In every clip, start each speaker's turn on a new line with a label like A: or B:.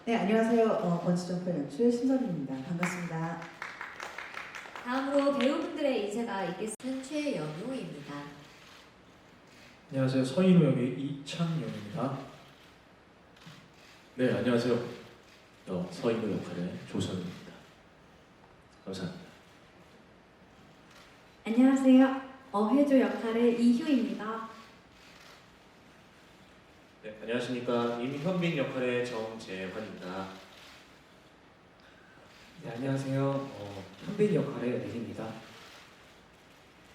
A: 네, 안녕하세요. 번지점프 연출 신선입니다. 반갑습니다.
B: 다음으로 배우분들의 인사가 있겠습니다. 최연우입니다.
C: 안녕하세요. 서인우 역의 이창용입니다.
D: 네, 안녕하세요. 서인우 역할의 조선입니다. 감사합니다.
E: 안녕하세요. 어혜조 역할의 이효입니다.
D: 네, 안녕하십니까. 임현빈 역할의 정재환입니다.
F: 네, 안녕하세요. 현빈 역할의 릴입니다.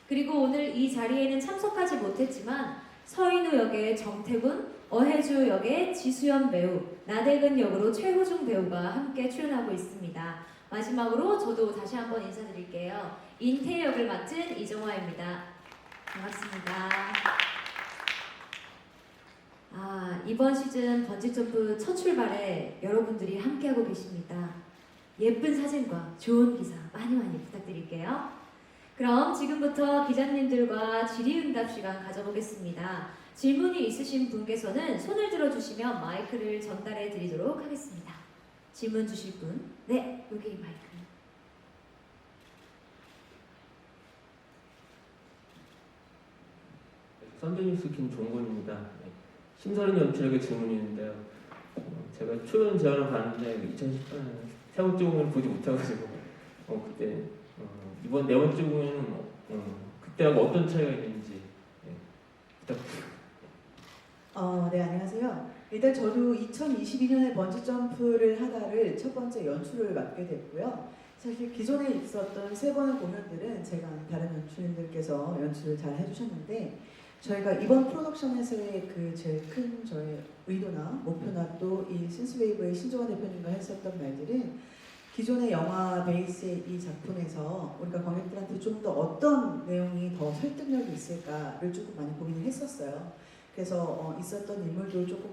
B: 그리고 오늘 이 자리에는 참석하지 못했지만 서인우 역의 정태군, 어혜주 역의 지수연 배우, 나대근 역으로 최호중 배우가 함께 출연하고 있습니다. 마지막으로 저도 다시 한번 인사드릴게요. 인태 역을 맡은 이정화입니다. 반갑습니다. 이번 시즌 번지점프 첫 출발에 여러분들이 함께하고 계십니다. 예쁜 사진과 좋은 기사 많이 부탁드릴게요. 그럼 지금부터 기자님들과 질의응답 시간 가져보겠습니다. 질문이 있으신 분께서는 손을 들어주시면 마이크를 전달해 드리도록 하겠습니다. 질문 주실 분? 네, 여기 마이크.
F: 선배뉴스 김종곤입니다. 네. 심서린 연출에게 질문이 있는데요. 제가 초연 제안을 받았는데 2018년 세 번째 공연을 보지 못해가지고 그때 이번 네 번째 공연은 그때하고 어떤 차이가 있는지 부탁드립니다.
A: 네, 안녕하세요. 일단 저도 2022년에 번지점프를 하다를 첫 번째 연출을 맡게 됐고요. 사실 기존에 있었던 세 번의 공연들은 제가 다른 연출님들께서 연출을 잘 해주셨는데 저희가 이번 프로덕션에서의 그 제일 큰 저의 의도나 목표나 또 이 신스웨이브의 신조가 대표님과 했었던 말들은 기존의 영화 베이스의 이 작품에서 우리가 관객들한테 좀 더 어떤 내용이 더 설득력이 있을까를 조금 많이 고민을 했었어요. 그래서 있었던 인물들 조금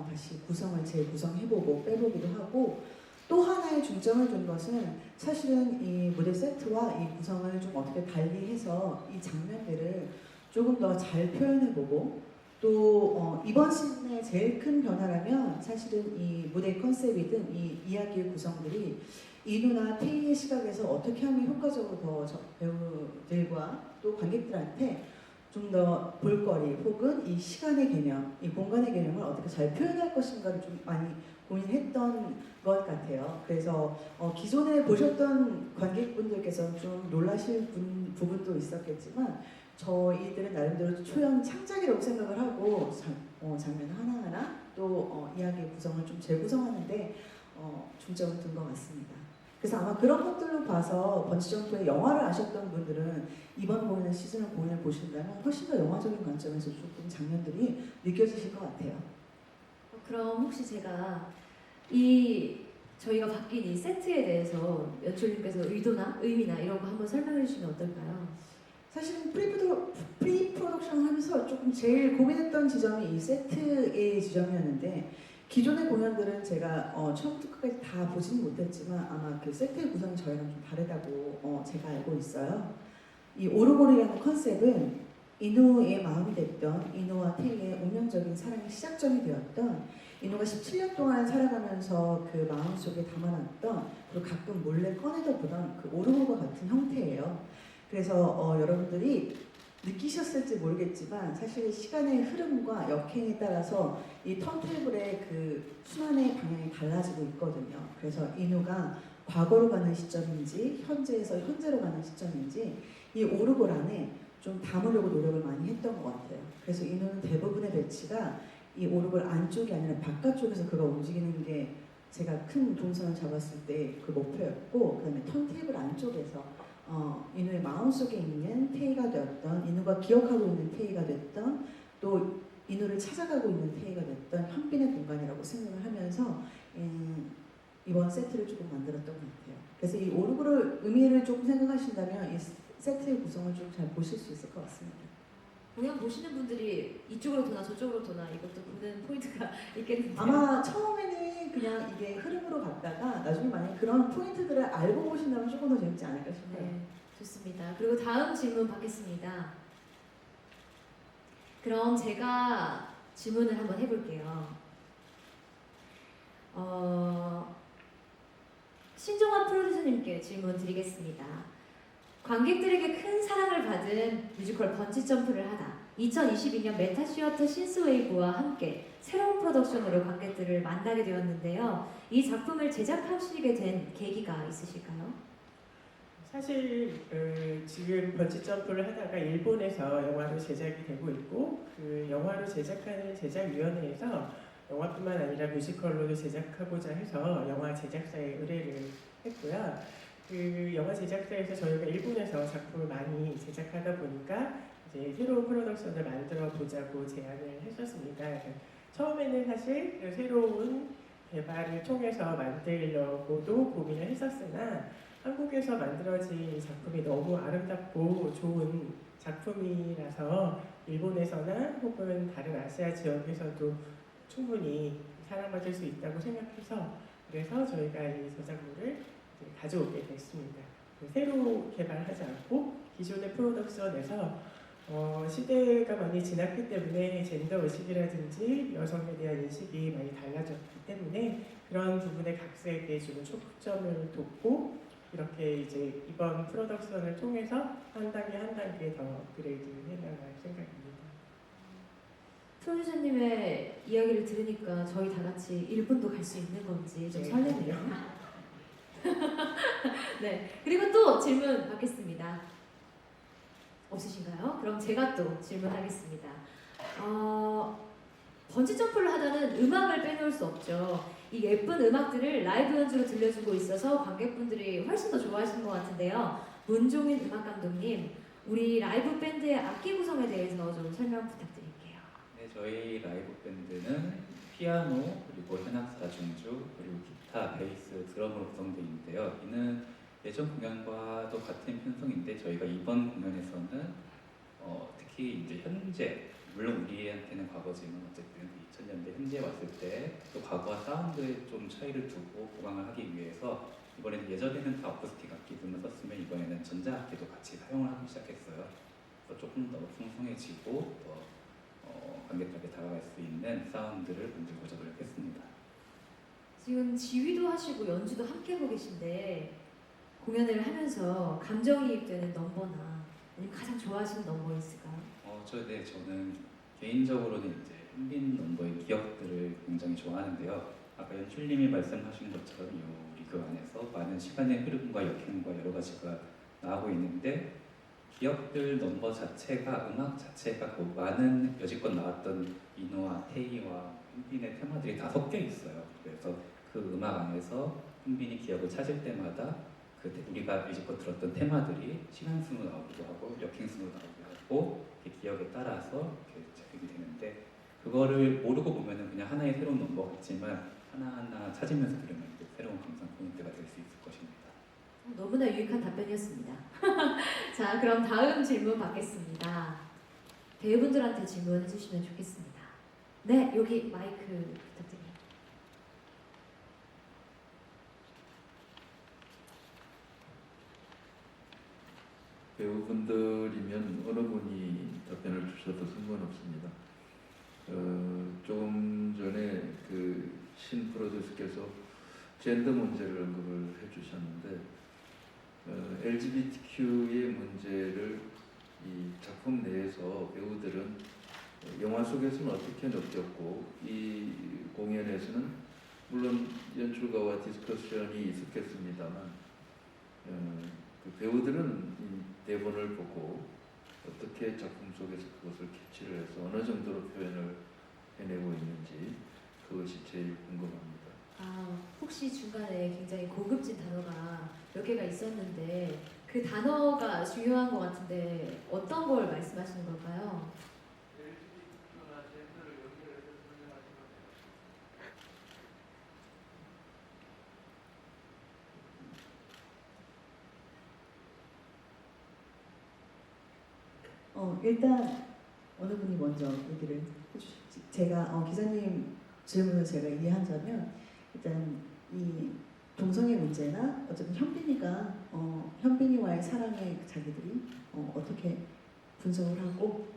A: 다시 구성을 재구성해보고 빼보기도 하고 또 하나의 중점을 둔 것은 사실은 이 무대 세트와 이 구성을 좀 어떻게 달리해서 이 장면들을 조금 더 잘 표현해보고 또 이번 시즌의 제일 큰 변화라면 사실은 이 무대 컨셉이든 이 이야기의 구성들이 이누나 테이의 시각에서 어떻게 하면 효과적으로 더 배우들과 또 관객들한테 좀 더 볼거리 혹은 이 시간의 개념, 이 공간의 개념을 어떻게 잘 표현할 것인가를 좀 많이 고민했던 것 같아요. 그래서 기존에 보셨던 관객분들께서는 좀 놀라실 부분도 있었겠지만 저희들은 나름대로 초연 창작이라고 생각을 하고 장면 하나하나 또 이야기의 구성을 좀 재구성하는데 중점을 둔 것 같습니다. 그래서 아마 그런 것들로 봐서 번지점프의 영화를 아셨던 분들은 이번 공연 시즌 공연을 보신다면 훨씬 더 영화적인 관점에서 조금 장면들이 느껴지실 것 같아요.
B: 그럼 혹시 제가 저희가 바뀐 이 세트에 대해서 연출님께서 의도나 의미나 이런 거 한번 설명해 주시면 어떨까요?
A: 사실은 프리프로덕션 하면서 조금 제일 고민했던 지점이 이 세트의 지점이었는데 기존의 공연들은 제가 처음부터 끝까지 다 보지는 못했지만 아마 그 세트의 구성이 저희랑 좀 다르다고 제가 알고 있어요. 이 오르골이라는 컨셉은 이누의 마음이 됐던 이누와 테이의 운명적인 사랑의 시작점이 되었던 이누가 17년 동안 살아가면서 그 마음속에 담아놨던 그리고 가끔 몰래 꺼내다 보던 그 오르골과 같은 형태예요. 그래서 여러분들이 느끼셨을지 모르겠지만 사실 시간의 흐름과 역행에 따라서 이 턴테이블의 그 순환의 방향이 달라지고 있거든요. 그래서 이누가 과거로 가는 시점인지 현재에서 현재로 가는 시점인지 이 오르골 안에 좀 담으려고 노력을 많이 했던 것 같아요. 그래서 이누는 대부분의 배치가 이 오르골 안쪽이 아니라 바깥쪽에서 그가 움직이는 게 제가 큰 동선을 잡았을 때 그 목표였고 그 다음에 턴테이블 안쪽에서 이누의 마음속에 있는 테이가 되었던 이누가 기억하고 있는 테이가 됐던 또 이누를 찾아가고 있는 테이가 됐던 현빈의 공간이라고 생각을 하면서 이번 세트를 조금 만들었던 것 같아요. 그래서 이 오르골의 의미를 조금 생각하신다면 이 세트의 구성을 좀 잘 보실 수 있을 것 같습니다.
B: 공연 보시는 분들이 이쪽으로 도나 저쪽으로 도나 이것도 보는 포인트가 있겠는데요.
A: 아마 처음에는 그냥 이게 흐름으로 갔다가 나중에 만약에 그런 포인트들을 알고 보신다면 조금 더 재밌지 않을까 싶어요.
B: 네, 좋습니다. 그리고 다음 질문 받겠습니다. 그럼 제가 질문을 한번 해볼게요. 손유주님께 질문 드리겠습니다. 관객들에게 큰 사랑을 받은 뮤지컬 번지점프를 하다 2022년 메타시어터 신스웨이브와 함께 새로운 프로덕션으로 관객들을 만나게 되었는데요. 이 작품을 제작하시게 된 계기가 있으실까요?
G: 사실 지금 번지점프를 하다가 일본에서 영화로 제작이 되고 있고 그 영화로 제작하는 제작위원회에서 영화뿐만 아니라 뮤지컬로도 제작하고자 해서 영화 제작사에 의뢰를 했고요. 그 영화 제작사에서 저희가 일본에서 작품을 많이 제작하다 보니까 이제 새로운 프로덕션을 만들어 보자고 제안을 했었습니다. 처음에는 사실 그 새로운 개발을 통해서 만들려고도 고민을 했었으나 한국에서 만들어진 이 작품이 너무 아름답고 좋은 작품이라서 일본에서나 혹은 다른 아시아 지역에서도 충분히 사랑받을 수 있다고 생각해서 그래서 저희가 이 저작물을 가져오게 됐습니다. 새로 개발하지 않고 기존의 프로덕션에서 시대가 많이 지났기 때문에 젠더 의식이라든지 여성에 대한 인식이 많이 달라졌기 때문에 그런 부분의 각색에 좀 초점을 뒀고 이렇게 이제 이번 프로덕션을 통해서 한 단계 한 단계 더 업그레이드 해나갈 생각입니다.
B: 손유주님의 이야기를 들으니까 저희 다 같이 일본도 갈 수 있는 건지 좀
G: 네,
B: 설레네요. 네, 그리고 또 질문 받겠습니다. 없으신가요? 그럼 제가 또 질문하겠습니다. 번지 점프를 하다는 음악을 빼놓을 수 없죠. 이 예쁜 음악들을 라이브 연주로 들려주고 있어서 관객분들이 훨씬 더 좋아하시는 것 같은데요. 문종인 음악 감독님, 우리 라이브 밴드의 악기 구성에 대해서 좀 설명 부탁드릴게요.
H: 네, 저희 라이브 밴드는 피아노, 그리고 현악사중주, 그리고 기타, 베이스, 드럼으로 구성되어 있는데요. 이는 예전 공연과도 같은 편성인데 저희가 이번 공연에서는 특히 이제 현재, 물론 우리한테는 과거지만 어쨌든 2000년대 현재에 왔을 때 또 과거와 사운드에 좀 차이를 두고 보강을 하기 위해서 이번에는 예전에는 다 어쿠스틱 악기들만 썼으면 이번에는 전자악기도 같이 사용을 하기 시작했어요. 그래서 조금 더 풍성해지고 더 관객들에게 다가갈 수 있는 사운드를 만들고자 노력했습니다.
B: 지금 지휘도 하시고 연주도 함께 하고 계신데 공연을 하면서 감정이입되는 넘버나 아니면 가장 좋아하시는 넘버 있을까요?
H: 저는 개인적으로는 이제 현빈 넘버의 기억들을 굉장히 좋아하는데요. 아까 연출님이 말씀하신 것처럼 이 리그 안에서 많은 시간의 흐름과 역행과 여러 가지가 나오고 있는데 기억들 넘버 자체가 음악 자체가 그 많은 여지껏 나왔던 인호와 테이와 현빈의 테마들이 다 섞여 있어요. 그래서 그 음악 안에서 현빈이 기억을 찾을 때마다 우리가 여지껏 들었던 테마들이 시간순으로 나오기도 하고 역행순으로 나오기도 하고 기억에 따라서 이렇게 작용이 되는데 그거를 모르고 보면은 그냥 하나의 새로운 넘버 같지만 하나하나 찾으면서 들으면 새로운 감상 포인트가 될 수 있을 것입니다.
B: 너무나 유익한 답변이었습니다. 자, 그럼 다음 질문 받겠습니다. 배우분들한테 질문해 주시면 좋겠습니다. 네, 여기 마이크 부탁드립니다.
I: 배우분들이면 어느 분이 답변을 주셔도 상관없습니다. 조금 전에 그 신 프로듀서께서 젠더 문제를 언급을 해주셨는데 LGBTQ의 문제를 이 작품 내에서 배우들은 영화 속에서는 어떻게 느꼈고 이 공연에서는 물론 연출가와 디스커션이 있었겠습니다만 그 배우들은 이 대본을 보고 어떻게 작품 속에서 그것을 캐치를 해서 어느 정도로 표현을 해내고 있는지 그것이 제일 궁금합니다.
B: 혹시 중간에 굉장히 고급진 단어가 몇 개가 있었는데 그 단어가 중요한 것 같은데 어떤 걸 말씀하시는 걸까요?
A: 일단 어느 분이 먼저 얘기를 해주실지 제가 기자님 질문을 제가 이해한다면 일단 이 동성애 문제나 어쨌든 현빈이와의 사랑에 자기들이 어떻게 분석을 하고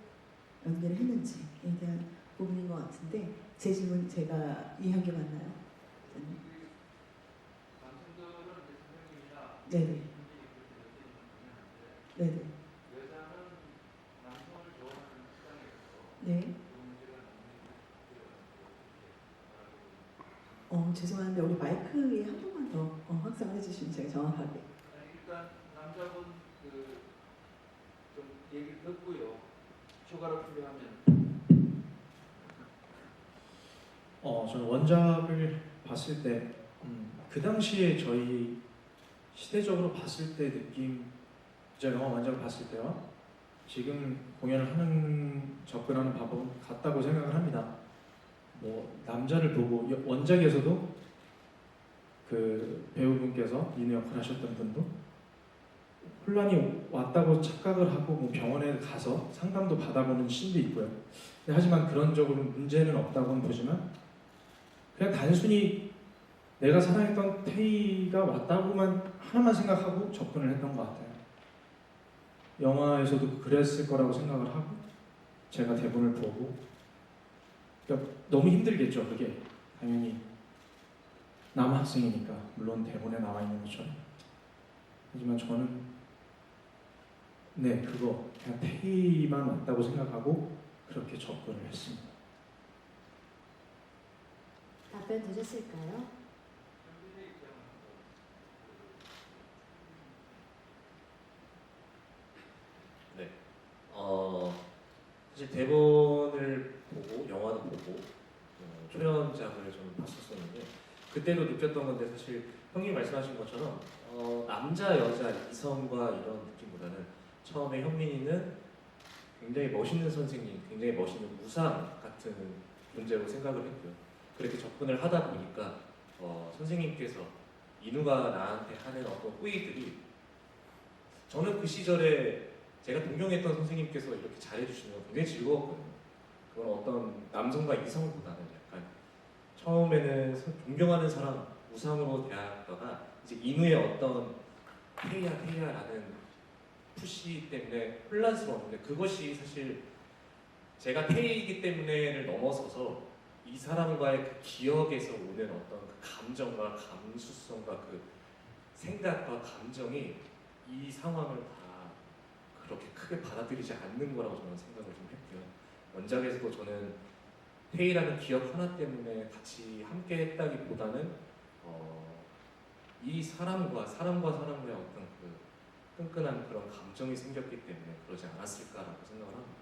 A: 연기를 했는지에 대한 부분인 것 같은데 제 질문 제가 이해한 게 맞나요? 기자님?
J: 남성들은 대통령이나
A: 네네. 네네. 네. 죄송한데 우리 마이크에 한 번만 더 확장해 주시면 제가 정확하게.
I: 일단 남자분 좀 얘기를 듣고요. 추가로 필요하면.
C: 저는 원작을 봤을 때, 그 당시에 저희 시대적으로 봤을 때 느낌, 제가 영화 원작을 봤을 때와 지금 공연을 접근하는 방법은 같다고 생각을 합니다. 뭐 남자를 보고 원작에서도 그 배우분께서 인우 역할 하셨던 분도 혼란이 왔다고 착각을 하고 뭐 병원에 가서 상담도 받아보는 씬도 있고요. 하지만 그런 쪽으로 문제는 없다고는 보지만 그냥 단순히 내가 사랑했던 태희가 왔다고만 하나만 생각하고 접근을 했던 것 같아요. 영화에서도 그랬을 거라고 생각을 하고 제가 대본을 보고 그러니까 너무 힘들겠죠. 그게 당연히 남학생이니까 물론 대본에 나와 있는 것처럼. 하지만 저는 그거 그냥 태희만 왔다고 생각하고 그렇게 접근을 했습니다.
B: 답변 되셨을까요?
D: 네. 사실 대본을 보고 영화도 보고 초연작을 좀 봤었었는데 그때도 느꼈던 건데 사실 형님 말씀하신 것처럼 남자, 여자, 이성과 이런 느낌보다는 처음에 현민이는 굉장히 멋있는 선생님, 굉장히 멋있는 우상 같은 존재로 생각을 했고요. 그렇게 접근을 하다 보니까 선생님께서 인우가 나한테 하는 어떤 호의들이 저는 그 시절에 제가 동경했던 선생님께서 이렇게 잘해주시는 건 굉장히 즐거웠거든요. 그건 어떤 남성과 이성보다는 약간 처음에는 존경하는 사람, 우상으로 대하다가 이제 인우의 어떤 태희야라는 푸시 때문에 혼란스러웠는데 그것이 사실 제가 태희이기 때문에를 넘어서서 이 사람과의 그 기억에서 오는 어떤 그 감정과 감수성과 그 생각과 감정이 이 상황을 다 그렇게 크게 받아들이지 않는 거라고 저는 생각을 좀 했고요. 원작에서도 저는 태희라는 기억 하나 때문에 같이 함께 했다기보다는 이 사람과 사람과의 어떤 그 끈끈한 그런 감정이 생겼기 때문에 그러지 않았을까라고 생각을 합니다.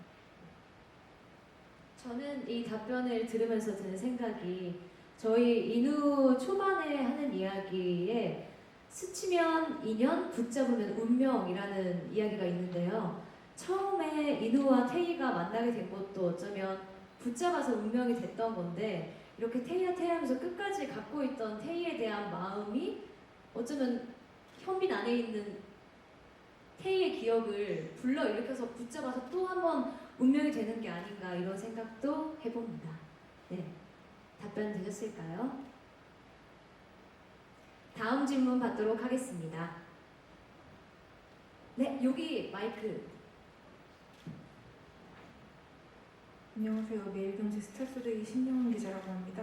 B: 저는 이 답변을 들으면서 드는 생각이 저희 인우 초반에 하는 이야기에 스치면 인연, 붙잡으면 운명이라는 이야기가 있는데요. 처음에 인우와 태희가 만나게 된 것도 어쩌면 붙잡아서 운명이 됐던 건데 이렇게 태희야 하면서 끝까지 갖고 있던 태희에 대한 마음이 어쩌면 현빈 안에 있는 태희의 기억을 불러일으켜서 붙잡아서 또 한 번 운명이 되는 게 아닌가 이런 생각도 해봅니다. 네, 답변 되셨을까요? 다음 질문 받도록 하겠습니다. 네, 여기 마이크.
J: 안녕하세요. 매일경제 스타투데이 신영훈 기자라고 합니다.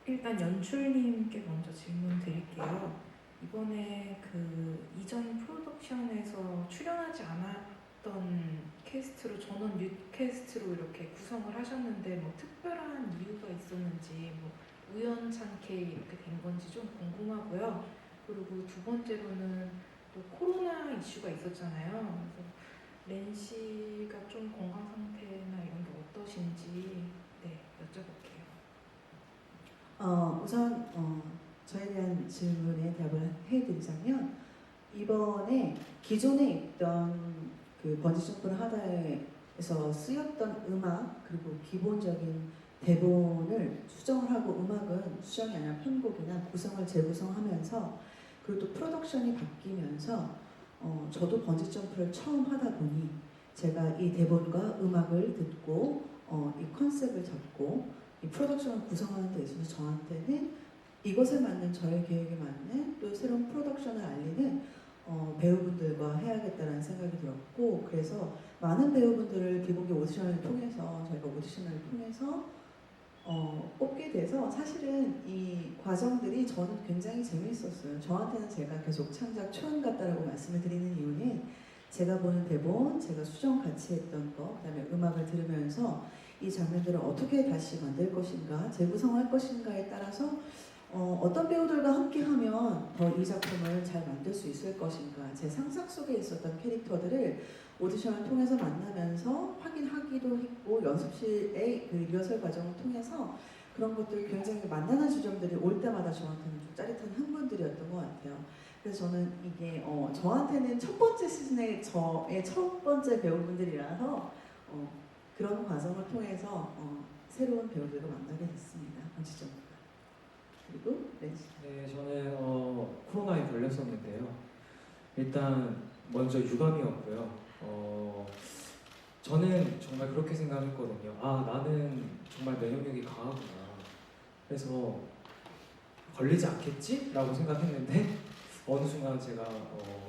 J: 일단 연출님께 먼저 질문 드릴게요. 이번에 그 이전 프로덕션에서 출연하지 않았던 캐스트로 전원 뉴캐스트로 이렇게 구성을 하셨는데 뭐 특별한 이유가 있었는지 뭐 우연찮게 이렇게 된 건지 좀 궁금하고요. 그리고 두 번째로는 또 코로나 이슈가 있었잖아요. 그래서 렌 씨가 좀 건강 상태나 이런 게 어떠신지 여쭤볼게요.
A: 우선 저에 대한 질문에 답을 해드리자면 이번에 기존에 있던 그 번지점프를 하다에서 쓰였던 음악 그리고 기본적인 대본을 수정을 하고 음악은 수정이 아니라 편곡이나 구성을 재구성하면서 그리고 또 프로덕션이 바뀌면서 저도 번지점프를 처음 하다 보니 제가 이 대본과 음악을 듣고 이 컨셉을 잡고 이 프로덕션을 구성하는 데 있어서 저한테는 이것에 맞는 저의 계획에 맞는 또 새로운 프로덕션을 알리는 배우분들과 해야겠다는 생각이 들었고 그래서 많은 배우분들을 비공개 오디션을 통해서 저희가 오디션을 통해서 뽑게 돼서 사실은 이 과정들이 저는 굉장히 재미있었어요. 저한테는 제가 계속 창작 초연 같다라고 말씀을 드리는 이유는 제가 보는 대본, 제가 수정 같이 했던 거, 그다음에 음악을 들으면서 이 장면들을 어떻게 다시 만들 것인가, 재구성할 것인가에 따라서 어떤 배우들과 함께하면 더 이 작품을 잘 만들 수 있을 것인가, 제 상상 속에 있었던 캐릭터들을 오디션을 통해서 만나면서 확인하기도 했고 연습실의 그 리허설 과정을 통해서 그런 것들 굉장히 만나는 지점들이 올 때마다 저한테는 좀 짜릿한 흥분들이었던 것 같아요. 그래서 저는 이게 저한테는 첫 번째 시즌의 저의 첫 번째 배우분들이라서 그런 과정을 통해서 새로운 배우들과 만나게 됐습니다. 번지점프가. 그리고 렌지.
K: 네, 저는 코로나에 걸렸었는데요. 일단 먼저 유감이었고요. 저는 정말 그렇게 생각했거든요. 아, 나는 정말 면역력이 강하구나. 그래서 걸리지 않겠지? 라고 생각했는데 어느 순간 제가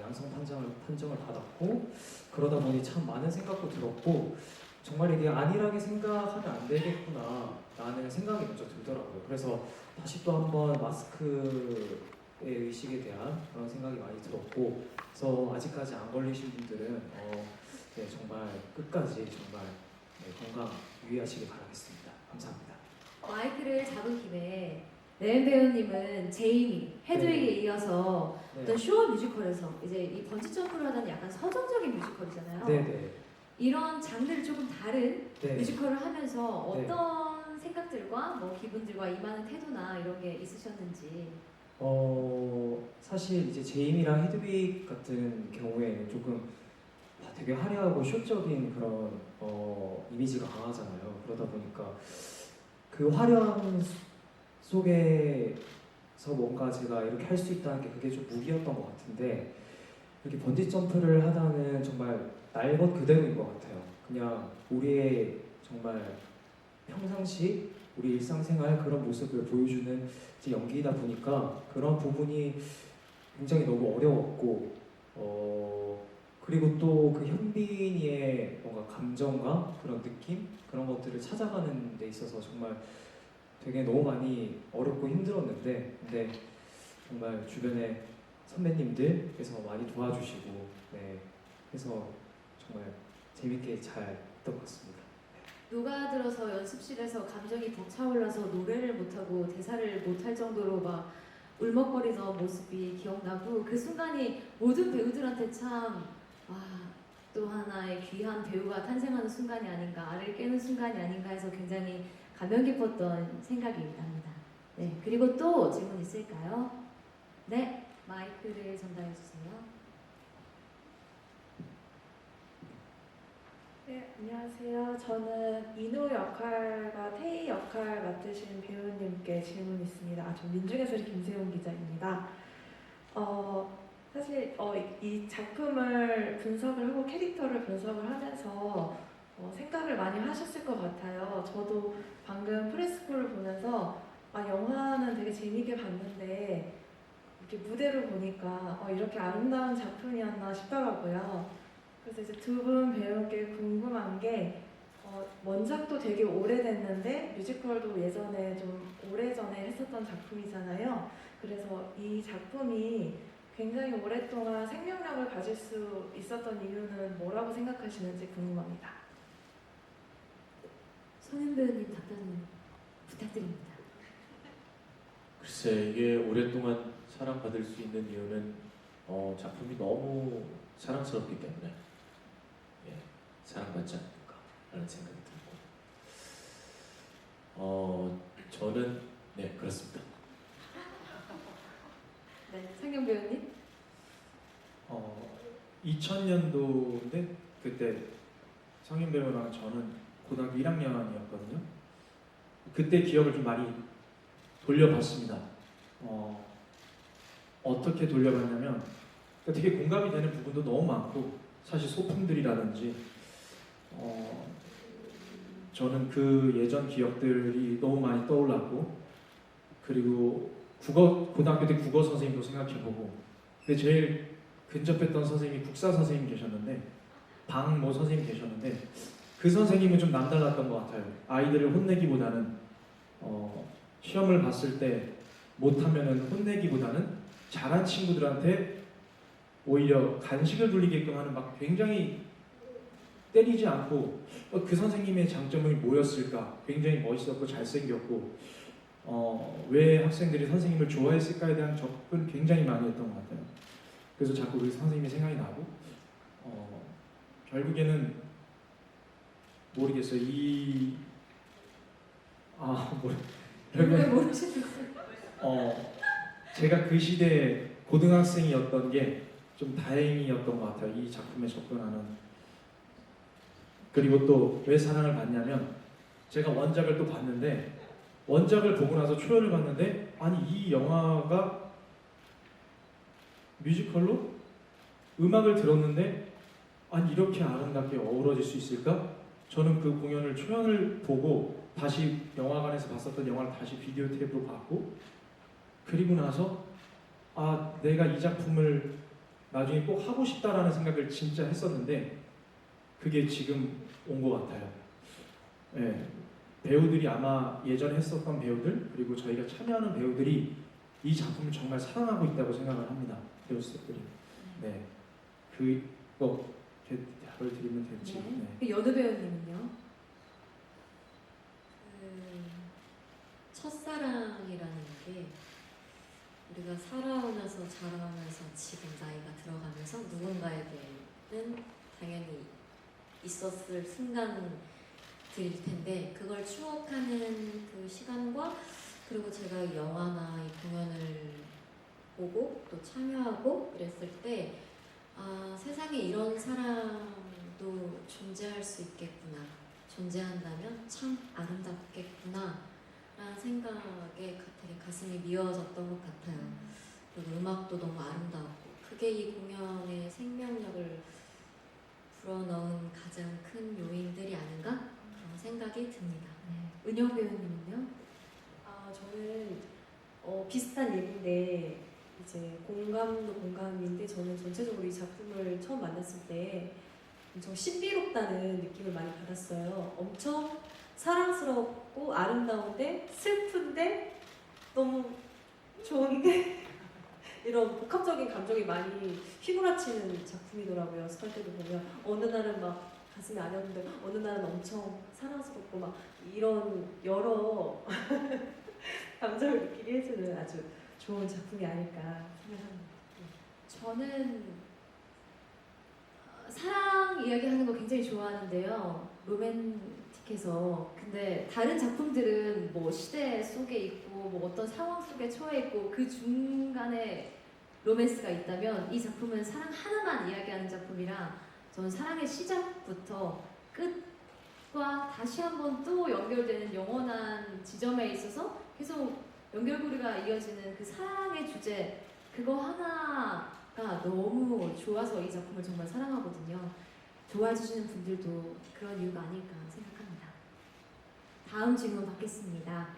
K: 양성 판정을 받았고 그러다 보니 참 많은 생각도 들었고 정말 이게 안일하게 생각하면 안 되겠구나 라는 생각이 먼저 들더라고요. 그래서 다시 또 한번 마스크의 의식에 대한 그런 생각이 많이 들었고 그래서 아직까지 안 걸리신 분들은 네, 정말 끝까지 정말 건강 유의하시길 바라겠습니다. 감사합니다.
B: 마이크를 잡은 김에 레은 배우님은 제이미, 헤드윅에
K: 네.
B: 이어서
K: 네.
B: 어떤 쇼 뮤지컬에서 이제 이 번지 점프를 하는 약간 서정적인 뮤지컬이잖아요.
K: 네네.
B: 이런 장르를 조금 다른
K: 네.
B: 뮤지컬을 하면서 어떤 생각들과 뭐 기분들과 임하는 태도나 이런 게 있으셨는지.
K: 사실 이제 제임이랑 헤드윅 같은 경우에는 조금 되게 화려하고 쇼적인 그런 이미지가 강하잖아요. 그러다 보니까 그 화려함 속에서 뭔가 제가 이렇게 할 수 있다는 게 그게 좀 무기였던 것 같은데 이렇게 번지 점프를 하다는 정말 날 것 그대로인 것 같아요. 그냥 우리의 정말 평상시 우리 일상생활 그런 모습을 보여주는 이제 연기이다 보니까 그런 부분이 굉장히 너무 어려웠고 그리고 또 그 현빈이의 뭔가 감정과 그런 느낌 그런 것들을 찾아가는 데 있어서 정말 되게 너무 많이 어렵고 힘들었는데 근데 정말 주변에 선배님들께서 많이 도와주시고 네 그래서 정말 재밌게 잘 했던 것 같습니다.
B: 녹아들어서 연습실에서 감정이 벅차올라서 노래를 못하고 대사를 못할 정도로 막 울먹거리던 모습이 기억나고 그 순간이 모든 배우들한테 참 또 하나의 귀한 배우가 탄생하는 순간이 아닌가, 알을 깨는 순간이 아닌가 해서 굉장히 감명 깊었던 생각이 납니다. 네, 그리고 또 질문 있을까요? 네, 마이크를 전달해 주세요.
E: 네, 안녕하세요. 저는 인우 역할과 태희 역할 맡으신 배우님께 질문이 있습니다. 저 민중예술의 김세훈 기자입니다. 사실 이 작품을 분석을 하고 캐릭터를 분석을 하면서 생각을 많이 하셨을 것 같아요. 저도 방금 프레스코를 보면서 영화는 되게 재미있게 봤는데 이렇게 무대를 보니까 이렇게 아름다운 작품이었나 싶더라고요. 그래서 이제 두 분 배우께 궁금한 게 원작도 되게 오래됐는데 뮤지컬도 예전에 좀 오래전에 했었던 작품이잖아요. 그래서 이 작품이 굉장히 오랫동안 생명력을 가질 수 있었던 이유는 뭐라고 생각하시는지 궁금합니다.
B: 성현 배우님 답변 부탁드립니다.
L: 글쎄 이게 오랫동안 사랑받을 수 있는 이유는 작품이 너무 사랑스럽기 때문에 사랑받지 않을까라는 생각이 들고 저는 네 그렇습니다.
B: 네, 성현 배우님.
C: 2000년도인데 그때 성인 배우랑 저는 고등학교 1학년이었거든요. 그때 기억을 좀 많이 돌려봤습니다. 어떻게 돌려봤냐면 되게 공감이 되는 부분도 너무 많고 사실 소품들이라든지 저는 그 예전 기억들이 너무 많이 떠올랐고 그리고 고등학교 때 국어 선생님도 생각해보고 근데 제일 근접했던 선생님이 국사 선생님 계셨는데 방모 선생님 계셨는데 그 선생님은 좀 남달랐던 것 같아요. 아이들을 혼내기보다는 시험을 봤을 때 못하면은 혼내기보다는 잘한 친구들한테 오히려 간식을 돌리게끔 하는 막 굉장히 때리지 않고 그 선생님의 장점이 뭐였을까? 굉장히 멋있었고 잘생겼고 왜 학생들이 선생님을 좋아했을까에 대한 접근 굉장히 많이 했던 것 같아요. 그래서 자꾸 그 선생님이 생각이 나고 결국에는 모르겠어요.
B: 왜 모르시는
C: 제가 그 시대 고등학생이었던 게 좀 다행이었던 것 같아요. 이 작품에 접근하는. 그리고 또 왜 사랑을 받냐면 제가 원작을 또 봤는데 원작을 보고 나서 초연을 봤는데 아니 이 영화가 뮤지컬로 음악을 들었는데 아니 이렇게 아름답게 어우러질 수 있을까? 저는 그 공연을 초연을 보고 다시 영화관에서 봤었던 영화를 다시 비디오 테이프로 봤고 그리고 나서 아 내가 이 작품을 나중에 꼭 하고 싶다라는 생각을 진짜 했었는데 그게 지금 온 것 같아요. 네, 배우들이 아마 예전에 했었던 배우들 그리고 저희가 참여하는 배우들이 이 작품을 정말 사랑하고 있다고 생각을 합니다. 배우 스태프들이. 네, 그거 답을 드리면 될지.
B: 네.
C: 네.
B: 그 연우 배우님은요?
M: 첫사랑이라는 게 우리가 살아오면서 자라면서 지금 나이가 들어가면서 누군가에게는 당연히 있었을 순간들일 텐데 그걸 추억하는 그 시간과 그리고 제가 이 영화나 이 공연을 보고 또 참여하고 그랬을 때 아, 세상에 이런 사람도 존재할 수 있겠구나. 존재한다면 참 아름답겠구나. 라는 생각에 되게 가슴이 미어졌던 것 같아요. 그리고 음악도 너무 아름다웠고 그게 이 공연의 생명력을 불어넣은 가장 큰 요인들이 아닌가 그런 생각이 듭니다.
B: 네. 은영 배우님은요?
N: 저는 비슷한 얘기인데 이제 공감도 공감인데 저는 전체적으로 이 작품을 처음 만났을 때 엄청 신비롭다는 느낌을 많이 받았어요. 엄청 사랑스럽고 아름다운데 슬픈데 너무 좋은데 이런 복합적인 감정이 많이 휘몰아치는 작품이더라고요. 스컬 때도 보면 어느 날은 막 가슴이 아렸는데 어느 날은 엄청 사랑스럽고 막 이런 여러 감정을 느끼게 해주는 아주 좋은 작품이 아닐까 생각합니다.
B: 저는 사랑 이야기하는 거 굉장히 좋아하는데요. 로맨틱해서. 근데 다른 작품들은 뭐 시대 속에 있고 뭐 어떤 상황 속에 처해 있고 그 중간에 로맨스가 있다면 이 작품은 사랑 하나만 이야기하는 작품이라 저는 사랑의 시작부터 끝과 다시 한번 또 연결되는 영원한 지점에 있어서 계속 연결고리가 이어지는 그 사랑의 주제 그거 하나가 너무 좋아서 이 작품을 정말 사랑하거든요. 좋아해 주시는 분들도 그런 이유가 아닐까 생각합니다. 다음 질문 받겠습니다.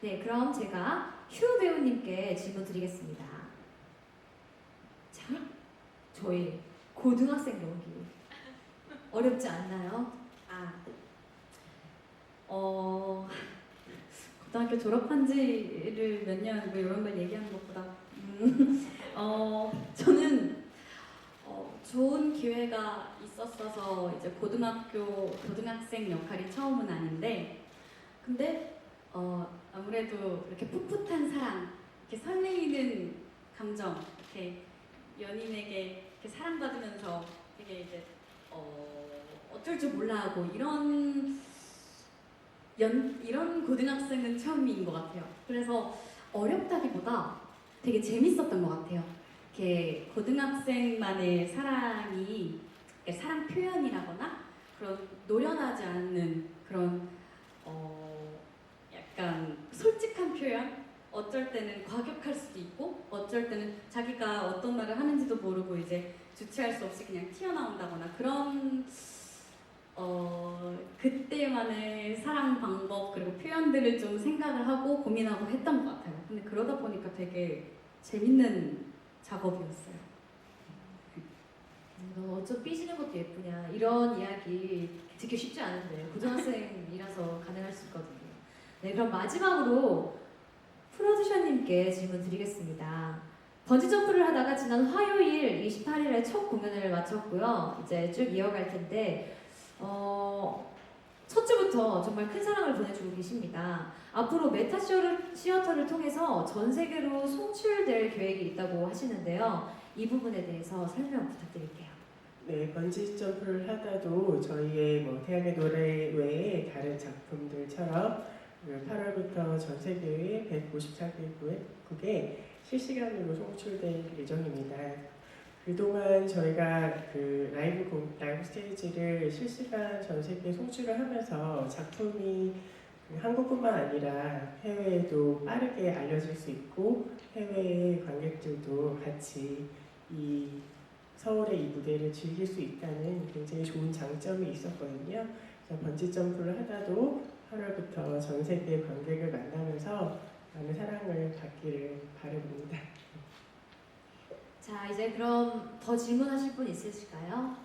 B: 네, 그럼 제가 휴 배우님께 질문 드리겠습니다. 자, 저희 고등학생 연기 어렵지 않나요?
O: 고등학교 졸업한 지를 몇 년 뭐 이런 걸 얘기하는 것보다 저는 좋은 기회가 있었어서 이제 고등학생 역할이 처음은 아닌데 근데 아무래도 이렇게 풋풋한 사랑, 이렇게 설레이는 감정, 이렇게 연인에게 이렇게 사랑받으면서 되게 이제 어쩔 줄 몰라 하고 이런 고등학생은 처음인 것 같아요. 그래서 어렵다기보다 되게 재밌었던 것 같아요. 이렇게 고등학생만의 사랑이 사랑 표현이라거나 그런 노련하지 않는 그런 약간 솔직한 표현? 어쩔 때는 과격할 수도 있고 어쩔 때는 자기가 어떤 말을 하는지도 모르고 이제 주체할 수 없이 그냥 튀어나온다거나 그런 그때만의 사랑 방법 그리고 표현들을 좀 생각을 하고 고민하고 했던 것 같아요. 근데 그러다 보니까 되게 재밌는 작업이었어요.
B: 너 어쩜 삐지는 것도 예쁘냐 이런 이야기 듣기 쉽지 않은데 고등학생이라서 가능할 수 있거든요. 네, 그럼 마지막으로 프로듀셔님께 질문 드리겠습니다. 번지점프를 하다가 지난 화요일 28일에 첫 공연을 마쳤고요. 이제 쭉 이어갈 텐데 첫 주부터 정말 큰 사랑을 보내주고 계십니다. 앞으로 메타 시어터를 통해서 전 세계로 송출될 계획이 있다고 하시는데요. 이 부분에 대해서 설명 부탁드릴게요.
G: 네, 번지 점프를 하다도 저희의 뭐 태양의 노래 외에 다른 작품들처럼 8월부터 전 세계의 154개국에 실시간으로 송출될 예정입니다. 그동안 저희가 그 라이브 스테이지를 실시간 전 세계에 송출을 하면서 작품이 한국뿐만 아니라 해외에도 빠르게 알려질 수 있고 해외의 관객들도 같이 이 서울의 이 무대를 즐길 수 있다는 굉장히 좋은 장점이 있었거든요. 그래서 번지 점프를 하다도 8월부터 전 세계 관객을 만나면서 많은 사랑을 받기를 바라봅니다.
B: 자, 이제 그럼 더 질문하실 분 있으실까요?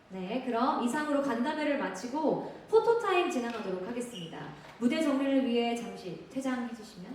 B: 네, 그럼 이상으로 간담회를 마치고 포토타임 진행하도록 하겠습니다. 무대 정리를 위해 잠시 퇴장해 주시면